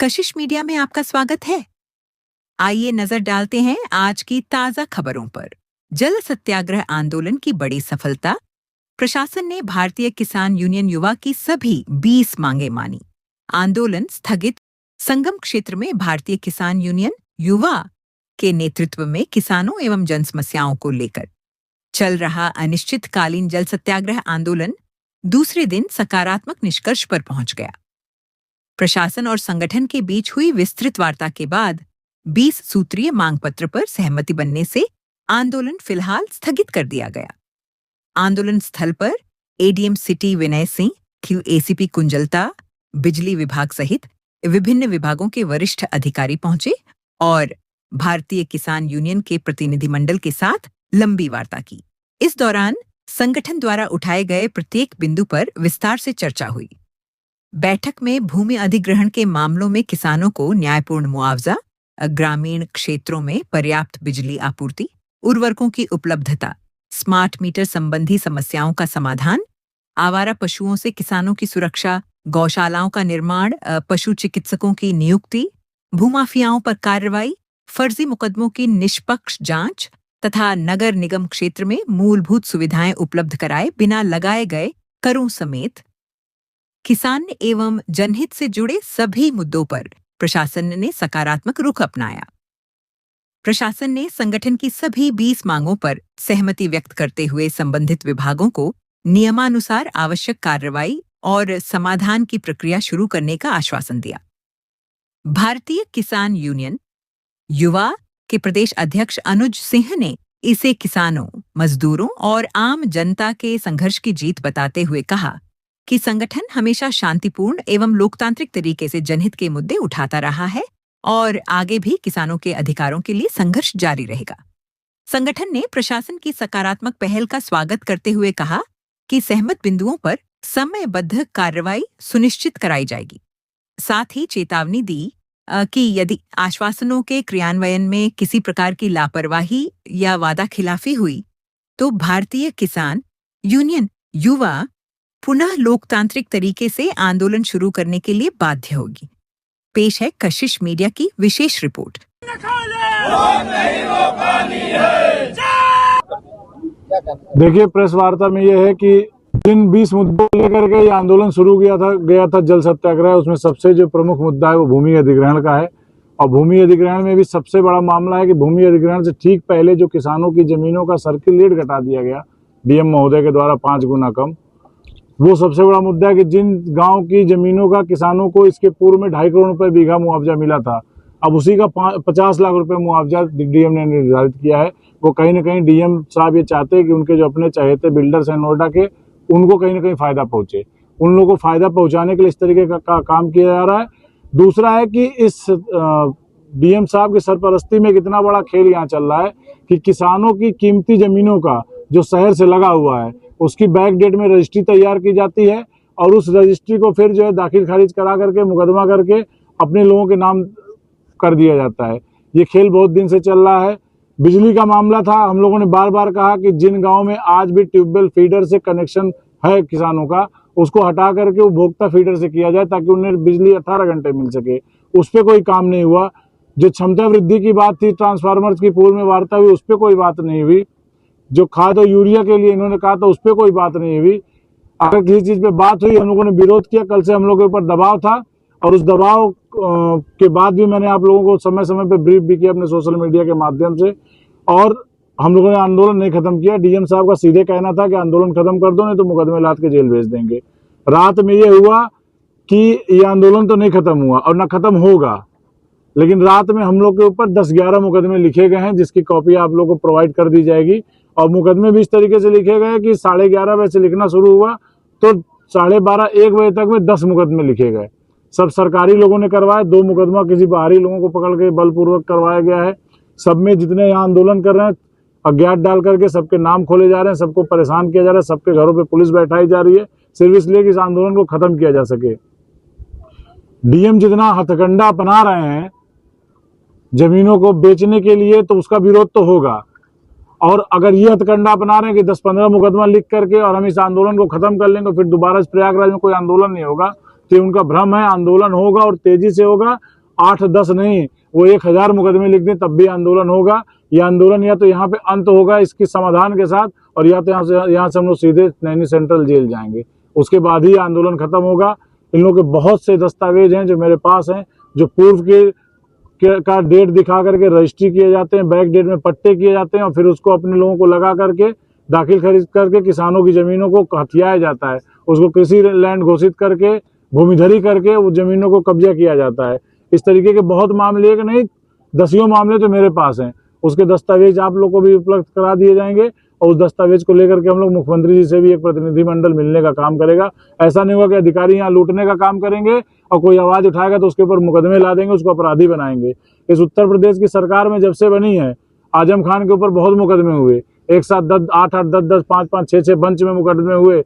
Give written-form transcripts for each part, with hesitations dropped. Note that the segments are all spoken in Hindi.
कशिश मीडिया में आपका स्वागत है। आइए नजर डालते हैं आज की ताजा खबरों पर। जल सत्याग्रह आंदोलन की बड़ी सफलता। प्रशासन ने भारतीय किसान यूनियन युवा की सभी 20 मांगे मानी। आंदोलन स्थगित। संगम क्षेत्र में भारतीय किसान यूनियन युवा के नेतृत्व में किसानों एवं जन समस्याओं को लेकर चल रहा अनिश्चितकालीन जल सत्याग्रह आंदोलन दूसरे दिन सकारात्मक निष्कर्ष पर पहुंच गया। प्रशासन और संगठन के बीच हुई विस्तृत वार्ता के बाद 20 सूत्रीय मांग पत्र पर सहमति बनने से आंदोलन फिलहाल स्थगित कर दिया गया। आंदोलन स्थल पर ADM city Vinay Singh, ACP Kunjlata, बिजली विभाग सहित विभिन्न विभागों के वरिष्ठ अधिकारी पहुंचे और भारतीय किसान यूनियन के प्रतिनिधिमंडल के साथ लंबी वार्ता की। इस दौरान संगठन द्वारा उठाए गए प्रत्येक बिंदु पर विस्तार से चर्चा हुई। बैठक में भूमि अधिग्रहण के मामलों में किसानों को न्यायपूर्ण मुआवजा, ग्रामीण क्षेत्रों में पर्याप्त बिजली आपूर्ति, उर्वरकों की उपलब्धता, स्मार्ट मीटर संबंधी समस्याओं का समाधान, आवारा पशुओं से किसानों की सुरक्षा, गौशालाओं का निर्माण, पशु चिकित्सकों की नियुक्ति, भूमाफियाओं पर कार्रवाई, फर्जी मुकदमों की निष्पक्ष जांच तथा नगर निगम क्षेत्र में मूलभूत सुविधाएं उपलब्ध कराए बिना लगाए गए करों समेत किसान एवं जनहित से जुड़े सभी मुद्दों पर प्रशासन ने सकारात्मक रुख अपनाया। प्रशासन ने संगठन की सभी 20 मांगों पर सहमति व्यक्त करते हुए संबंधित विभागों को नियमानुसार आवश्यक कार्रवाई और समाधान की प्रक्रिया शुरू करने का आश्वासन दिया। भारतीय किसान यूनियन युवा के प्रदेश अध्यक्ष अनुज सिंह ने इसे किसानों, मजदूरों और आम जनता के संघर्ष की जीत बताते हुए कहा कि संगठन हमेशा शांतिपूर्ण एवं लोकतांत्रिक तरीके से जनहित के मुद्दे उठाता रहा है और आगे भी किसानों के अधिकारों के लिए संघर्ष जारी रहेगा। संगठन ने प्रशासन की सकारात्मक पहल का स्वागत करते हुए कहा कि सहमत बिंदुओं पर समयबद्ध कार्रवाई सुनिश्चित कराई जाएगी। साथ ही चेतावनी दी कि यदि आश्वासनों के क्रियान्वयन में किसी प्रकार की लापरवाही या वादा खिलाफी हुई तो भारतीय किसान यूनियन युवा पुनः लोकतांत्रिक तरीके से आंदोलन शुरू करने के लिए बाध्य होगी। पेश है कशिश मीडिया की विशेष रिपोर्ट। देखिए, प्रेस वार्ता में यह है कि जिन 20 मुद्दों लेकर के ये आंदोलन शुरू गया था जल सत्याग्रह, उसमें सबसे जो प्रमुख मुद्दा है वो भूमि अधिग्रहण का है। और भूमि अधिग्रहण में भी सबसे बड़ा मामला है कि भूमि अधिग्रहण से ठीक पहले जो किसानों की जमीनों का सर्किल रेट घटा दिया गया डीएम महोदय के द्वारा 5 गुना कम, वो सबसे बड़ा मुद्दा है कि जिन गांव की जमीनों का किसानों को इसके पूर्व में 2.5 करोड़ रुपए बीघा मुआवजा मिला था, अब उसी का 50 लाख रुपए मुआवजा डीएम ने निर्धारित किया है। वो कहीं ना कहीं डीएम साहब ये चाहते हैं कि उनके जो अपने चहेते बिल्डर्स हैं नोएडा के, उनको कहीं ना कहीं फायदा पहुंचे। उन लोगों को फायदा पहुंचाने के लिए इस तरीके का काम किया जा रहा है। दूसरा है कि इस डीएम साहब की सरपरस्ती में कितना बड़ा खेल यहाँ चल रहा है कि किसानों की कीमती जमीनों का जो शहर से लगा हुआ है उसकी बैक डेट में रजिस्ट्री तैयार की जाती है और उस रजिस्ट्री को फिर जो है दाखिल खारिज करा करके मुकदमा करके अपने लोगों के नाम कर दिया जाता है। ये खेल बहुत दिन से चल रहा है। बिजली का मामला था, हम लोगों ने बार बार कहा कि जिन गाँव में आज भी ट्यूबवेल फीडर से कनेक्शन है किसानों का, उसको हटा करके उपभोक्ता फीडर से किया जाए ताकि उन्हें बिजली 18 घंटे मिल सके। उस पर कोई काम नहीं हुआ। जो क्षमता वृद्धि की बात थी, ट्रांसफार्मर की पूर्व में वार्ता हुई, उस पर कोई बात नहीं हुई। जो खाद और यूरिया के लिए इन्होंने कहा था, उस पर कोई बात नहीं हुई। अगर किसी चीज पे बात हुई, हम लोगों ने विरोध किया। कल से हम लोगों के ऊपर दबाव था और उस दबाव के बाद भी मैंने आप लोगों को समय समय पे ब्रीफ भी किया अपने सोशल मीडिया के माध्यम से, और हम लोगों ने आंदोलन नहीं खत्म किया। डीएम साहब का सीधे कहना था कि आंदोलन खत्म कर दो, नहीं तो मुकदमे लाद के जेल भेज देंगे। रात में ये हुआ कि ये आंदोलन तो नहीं खत्म हुआ और न खत्म होगा, लेकिन रात में हम लोग के ऊपर 10-11 मुकदमे लिखे गए हैं जिसकी कॉपी आप लोगों को प्रोवाइड कर दी जाएगी। और मुकदमे भी इस तरीके से लिखे गए कि 11:30 बजे से लिखना शुरू हुआ तो 12:30-1 बजे तक में 10 मुकदमे लिखे गए। सब सरकारी लोगों ने करवाए। 2 मुकदमा किसी बाहरी लोगों को पकड़ के बलपूर्वक करवाया गया है। सब में जितने यहाँ आंदोलन कर रहे हैं अज्ञात डाल करके सबके नाम खोले जा रहे हैं, सबको परेशान किया जा रहा है, सबके घरों पे पुलिस बैठाई जा रही है, सिर्फ इसलिए कि इस आंदोलन को खत्म किया जा सके। डीएम जितना हथकंडा अपना रहे हैं जमीनों को बेचने के लिए, तो उसका विरोध तो होगा। और अगर ये हथकंडा अपना रहे हैं कि 10-15 मुकदमा लिख करके और हम इस आंदोलन को खत्म कर लेंगे, फिर दोबारा इस प्रयागराज में कोई आंदोलन नहीं होगा, कि उनका भ्रम है। आंदोलन होगा और तेजी से होगा, 8-10 नहीं, वो 1000 मुकदमे लिख दें तब भी आंदोलन होगा। ये आंदोलन या तो यहाँ पे अंत होगा इसकी समाधान के साथ, और या तो यहाँ से हम लोग सीधे नैनी सेंट्रल जेल जाएंगे, उसके बाद ही आंदोलन खत्म होगा। इन लोगों के बहुत से दस्तावेज हैं जो मेरे पास हैं, जो पूर्व का डेट दिखा करके रजिस्ट्री किए जाते हैं, बैक डेट में पट्टे किए जाते हैं, और फिर उसको अपने लोगों को लगा करके दाखिल खरीद करके किसानों की जमीनों को हथियाया जाता है, उसको कृषि लैंड घोषित करके भूमिधरी करके वो जमीनों को कब्जा किया जाता है। इस तरीके के बहुत मामले, एक नहीं दसियों मामले तो मेरे पास हैं। उसके दस्तावेज आप लोग को भी उपलब्ध करा दिए जाएंगे, और उस दस्तावेज को लेकर के हम लोग मुख्यमंत्री जी से भी एक प्रतिनिधिमंडल मिलने का काम करेगा। ऐसा नहीं होगा कि अधिकारी यहाँ लूटने का काम करेंगे और कोई आवाज उठाएगा तो उसके ऊपर मुकदमे ला देंगे, उसको अपराधी बनाएंगे। इस उत्तर प्रदेश की सरकार में जब से बनी है, आजम खान के ऊपर बहुत मुकदमे हुए, एक साथ 8-8, 10-10, 5-5, 6-6 बंच में मुकदमे हुए,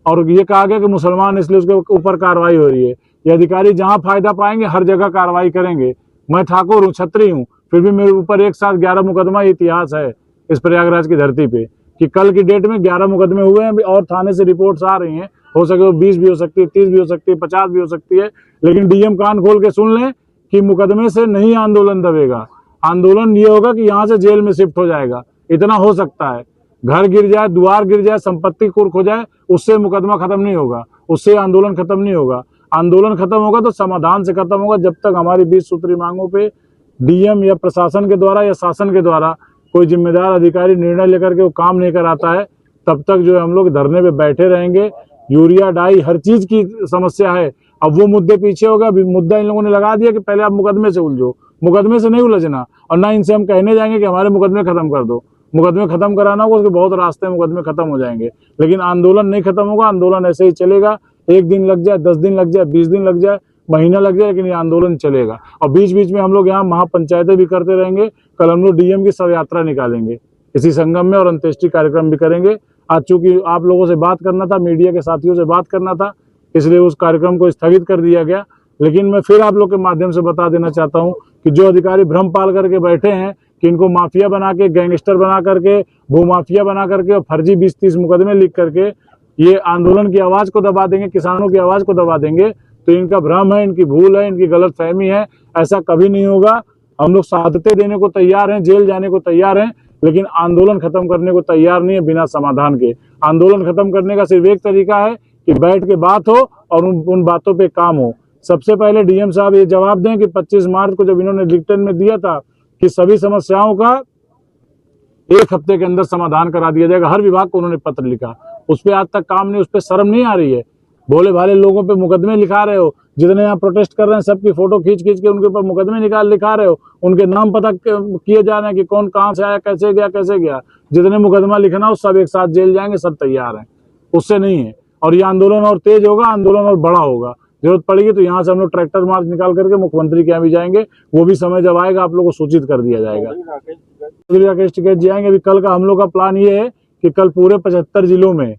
और ये कहा गया कि मुसलमान इसलिए उसके ऊपर कार्रवाई हो रही है। ये अधिकारी जहां फायदा पाएंगे हर जगह कार्रवाई करेंगे। मैं ठाकुर हूँ, छत्री हूँ, फिर भी मेरे ऊपर एक साथ 11 मुकदमा इतिहास है इस प्रयागराज की धरती पे, कि कल की डेट में 11 मुकदमे हुए हैं और थाने से रिपोर्ट्स आ रही हैं। हो सके वो 20 भी हो सकती है, 30 भी हो सकती है, 50 भी हो सकती है, लेकिन डीएम कान खोल के सुन लें कि मुकदमे से नहीं आंदोलन दबेगा। आंदोलन ये होगा कि यहाँ से जेल में शिफ्ट हो जाएगा, इतना हो सकता है। घर गिर जाए, द्वार गिर जाए, संपत्ति कुर्क हो जाए, उससे मुकदमा खत्म नहीं होगा, उससे आंदोलन खत्म नहीं होगा। आंदोलन खत्म होगा तो समाधान से खत्म होगा। जब तक हमारी 20 सूत्री मांगों पे डीएम या प्रशासन के द्वारा या शासन के द्वारा कोई जिम्मेदार अधिकारी निर्णय लेकर के वो काम नहीं कराता है, तब तक जो है हम लोग धरने पे बैठे रहेंगे। यूरिया, डाई, हर चीज की समस्या है। अब वो मुद्दे पीछे हो गया, अभी मुद्दा इन लोगों ने लगा दिया कि पहले आप मुकदमे से उलझो। मुकदमे से नहीं उलझना, और ना इनसे हम कहने जाएंगे कि हमारे मुकदमे खत्म कर दो। मुकदमे खत्म कराना होगा, उसके बहुत रास्ते मुकदमे खत्म हो जाएंगे, लेकिन आंदोलन नहीं खत्म होगा। आंदोलन ऐसे ही चलेगा, 1 दिन लग जाए, 10 दिन लग जाए, 20 दिन लग जाए, महीना लग जाए, लेकिन ये आंदोलन चलेगा। और बीच बीच में हम लोग यहाँ महापंचायतें भी करते रहेंगे। कल हम लोग डीएम की शव यात्रा निकालेंगे इसी संगम में, और अंत्येष्टि कार्यक्रम भी करेंगे। आज चूंकि आप लोगों से बात करना था, मीडिया के साथियों से बात करना था, इसलिए उस कार्यक्रम को स्थगित कर दिया गया। लेकिन मैं फिर आप लोग के माध्यम से बता देना चाहता हूँ कि जो अधिकारी भ्रम पाल करके बैठे हैं कि इनको माफिया बना के, गैंगस्टर बना करके, भूमाफिया बना करके और फर्जी 20-30 मुकदमे लिख करके ये आंदोलन की आवाज को दबा देंगे, किसानों की आवाज को दबा देंगे, तो इनका भ्रम है, इनकी भूल है, इनकी गलत फहमी है। ऐसा कभी नहीं होगा। हम लोग साधते देने को तैयार हैं, जेल जाने को तैयार हैं, लेकिन आंदोलन खत्म करने को तैयार नहीं है बिना समाधान के। आंदोलन खत्म करने का सिर्फ एक तरीका है कि बैठ के बात हो और उन बातों पे काम हो। सबसे पहले डीएम साहब ये जवाब दें कि 25 मार्च को जब इन्होंने लिखित में दिया था कि सभी समस्याओं का 1 हफ्ते के अंदर समाधान करा दिया जाएगा, हर विभाग को उन्होंने पत्र लिखा, उस पर आज तक काम नहीं। उस पर शर्म नहीं आ रही है? भोले भाले लोगों पे मुकदमे लिखा रहे हो, जितने यहाँ प्रोटेस्ट कर रहे हैं सबकी फोटो खींच के उनके ऊपर मुकदमे लिखा रहे हो, उनके नाम पता किए जा रहे हैं कि कौन कहाँ से आया, कैसे गया। जितने मुकदमा लिखना हो सब एक साथ जेल जाएंगे, सब तैयार हैं, उससे नहीं है। और ये आंदोलन और तेज होगा, आंदोलन और बड़ा होगा। जरूरत पड़ेगी तो यहाँ से हम लोग ट्रैक्टर मार्च निकाल करके मुख्यमंत्री के यहाँ भी जाएंगे, वो भी समय जब आएगा आप लोग को सूचित कर दिया जाएगा। राकेश टिकैत जी आएंगे। अभी कल का हम लोग का प्लान ये है कि कल पूरे 75 जिलों में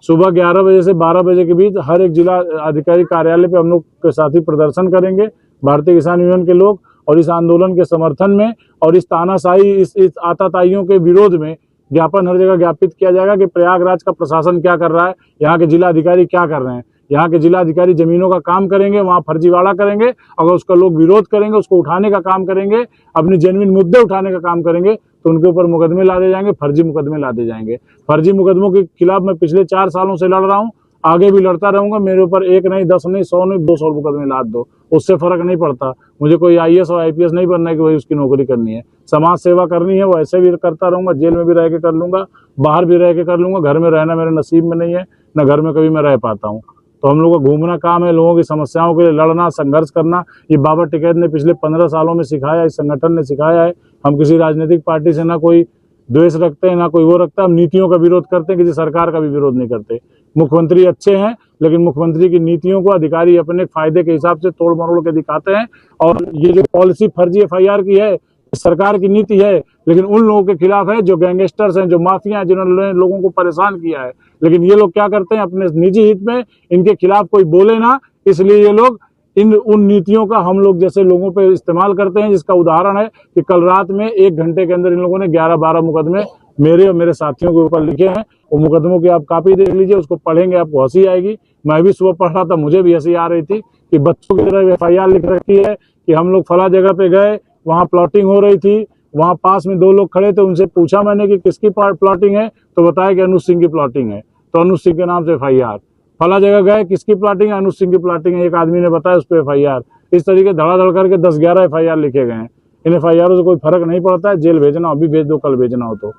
सुबह 11 बजे से 12 बजे के बीच हर एक जिला अधिकारी कार्यालय पे हम लोग के साथ ही प्रदर्शन करेंगे, भारतीय किसान यूनियन के लोग, और इस आंदोलन के समर्थन में और इस तानाशाही, इस आताताइयों के विरोध में ज्ञापन हर जगह ज्ञापित किया जाएगा कि प्रयागराज का प्रशासन क्या कर रहा है, यहाँ के जिला अधिकारी क्या कर रहे हैं। यहाँ के जिला अधिकारी जमीनों का काम करेंगे, वहाँ फर्जीवाड़ा करेंगे, अगर उसका लोग विरोध करेंगे, उसको उठाने का काम करेंगे, अपनी जेन्युइन मुद्दे उठाने का काम करेंगे, तो उनके ऊपर मुकदमे ला दे जाएंगे, फर्जी मुकदमे ला दे जाएंगे। फर्जी मुकदमों के खिलाफ मैं पिछले 4 सालों से लड़ रहा हूँ, आगे भी लड़ता रहूंगा। मेरे ऊपर 1 नहीं, 10 नहीं, 100 नहीं, 200 मुकदमे लाद दो, उससे फर्क नहीं पड़ता। मुझे कोई IAS और IPS नहीं बनना है कि वही उसकी नौकरी करनी है। समाज सेवा करनी है, वो ऐसे भी करता रहूंगा, जेल में भी रह के कर लूंगा, बाहर भी रह के कर लूंगा। घर में रहना मेरे नसीब में नहीं है, न घर में कभी मैं रह पाता हूँ। तो हम लोगों का घूमना काम है, लोगों की समस्याओं के लिए लड़ना, संघर्ष करना। ये बाबा टिकैत ने पिछले 15 सालों में सिखाया, इस संगठन ने सिखाया है। हम किसी राजनीतिक पार्टी से ना कोई द्वेष रखते हैं, ना कोई वो रखता है। हम नीतियों का विरोध करते हैं, किसी सरकार का भी विरोध नहीं करते। मुख्यमंत्री अच्छे हैं, लेकिन मुख्यमंत्री की नीतियों को अधिकारी अपने फायदे के हिसाब से तोड़ मरोड़ के दिखाते हैं। और ये जो पॉलिसी फर्जी FIR की है, सरकार की नीति है, लेकिन उन लोगों के खिलाफ है जो गैंगस्टर्स हैं, जो माफिया हैं, जिन्होंने लोगों को परेशान किया है। लेकिन ये लोग क्या करते हैं, अपने निजी हित में इनके खिलाफ कोई बोले ना, इसलिए ये लोग उन नीतियों का हम लोग जैसे लोगों पे इस्तेमाल करते हैं। जिसका उदाहरण है कि कल रात में 1 घंटे के अंदर इन लोगों ने 11-12 मुकदमे मेरे और मेरे साथियों के ऊपर लिखे हैं। वो मुकदमों की आप कॉपी देख लीजिए, उसको पढ़ेंगे आपको हंसी आएगी। मैं भी सुबह पढ़ रहा था, मुझे भी हंसी आ रही थी कि बच्चों की तरह FIR लिख रखी है कि हम लोग फला जगह पे गए, वहाँ प्लॉटिंग हो रही थी, वहाँ पास में 2 लोग खड़े थे, उनसे पूछा मैंने कि किसकी प्लॉटिंग है, तो बताया कि अनुज सिंह की प्लॉटिंग है, तो अनुज सिंह के नाम से FIR। फला जगह गए, किसकी प्लॉटिंग है, अनुज सिंह की प्लॉटिंग है, एक आदमी ने बताया, उस पर FIR। इस तरीके धड़ाधड़ करके 10-11 FIR लिखे गए हैं। इन FIR से कोई फर्क नहीं पड़ता है, जेल भेजना अभी भेज दो, कल भेजना हो तो।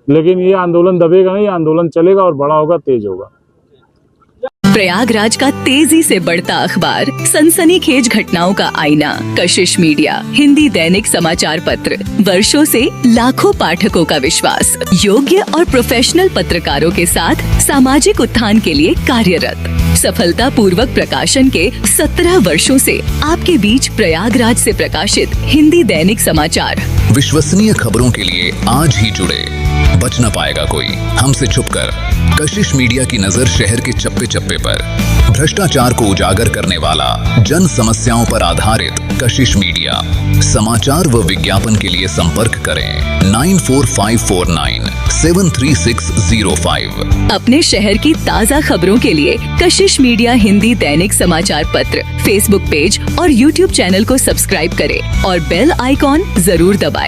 लेकिन ये आंदोलन दबेगा नहीं, आंदोलन चलेगा और बड़ा होगा, तेज होगा। प्रयागराज का तेजी से बढ़ता अखबार, सनसनीखेज घटनाओं का आईना, कशिश मीडिया, हिंदी दैनिक समाचार पत्र, वर्षों से लाखों पाठकों का विश्वास, योग्य और प्रोफेशनल पत्रकारों के साथ सामाजिक उत्थान के लिए कार्यरत, सफलता पूर्वक प्रकाशन के 17 वर्षों से आपके बीच प्रयागराज से प्रकाशित हिंदी दैनिक समाचार। विश्वसनीय खबरों के लिए आज ही जुड़े, बच न पाएगा कोई हमसे छुपकर। कशिश मीडिया की नजर शहर के चप्पे चप्पे पर, भ्रष्टाचार को उजागर करने वाला, जन समस्याओं पर आधारित कशिश मीडिया। समाचार व विज्ञापन के लिए संपर्क करें 9454973605। अपने शहर की ताज़ा खबरों के लिए कशिश मीडिया हिंदी दैनिक समाचार पत्र फेसबुक पेज और YouTube चैनल को सब्सक्राइब करें और बेल आइकॉन जरूर दबाएं।